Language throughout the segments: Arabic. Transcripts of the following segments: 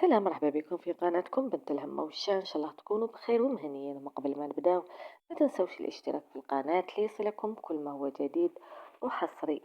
سلام، مرحبا بكم في قناتكم بنت الهمة والشان. ان شاء الله تكونوا بخير ومهنيين. وما قبل ما نبداو ما تنسوش الاشتراك في القناة ليصلكم كل ما هو جديد وحصري.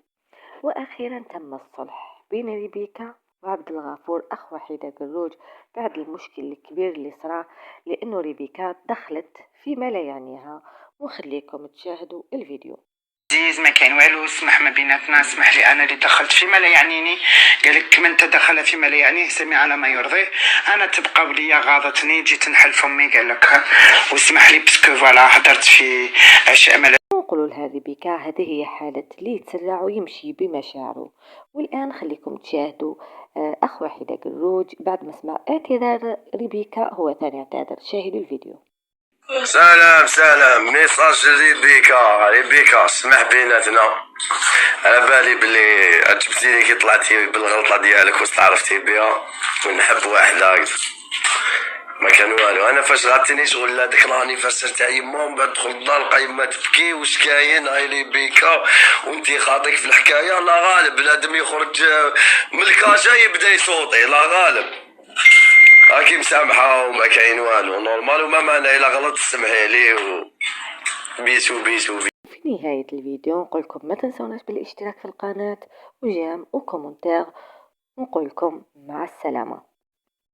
واخيرا تم الصلح بين ريبيكا وعبد الغفور اخ وحيدة قروج بعد المشكل الكبير اللي صرا، لانه ريبيكا دخلت فيما لا يعنيها. وخليكم تشاهدوا الفيديو. عزيز، ما كاين والو، اسمح ما بيناتنا، اسمح لي انا اللي دخلت فيما لا يعنيني. قالك من تدخل فيما لا يعنيه سمع على ما يرضيه. انا تبقى وليا غاضتني، جيت نحل فمي قالك واسمح لي باسكو فوالا هدرت في اشياء ما نقولوا لها ريبيكا هذه هي حالة اللي يتسرع ويمشي بمشاعره. والآن خليكم تشاهدوا أخ وحيدة قروج بعد ما سمع اعتذار ريبيكا. هو ثاني اعتذر، شاهدوا الفيديو. سلام ميساج ريبيكا اسمح بيناتنا. على بالي بلي عجبتيني كي طلعتي بالغلطه ديالك واستعرفتي بها، ونحب واحده ما كان والو. انا فاش غاتيني شغل هذاك لانيفرسير تاع يما، من بعد دخل الدار لقى يما تبكي، واش كاين هاي ريبيكا وانتي خاطيك في الحكايه؟ لا غالب بنادم يخرج من الكاشا يبدا يصوتي، لا غالب راكي مسامحه وما كاين والو نورمال، وما معنى الا غلط سمحي لي بيسو بيسو. في نهاية الفيديو نقول لكم ما تنسوناش بالاشتراك في القناة وجيم وكومنتير. نقول لكم مع السلامة.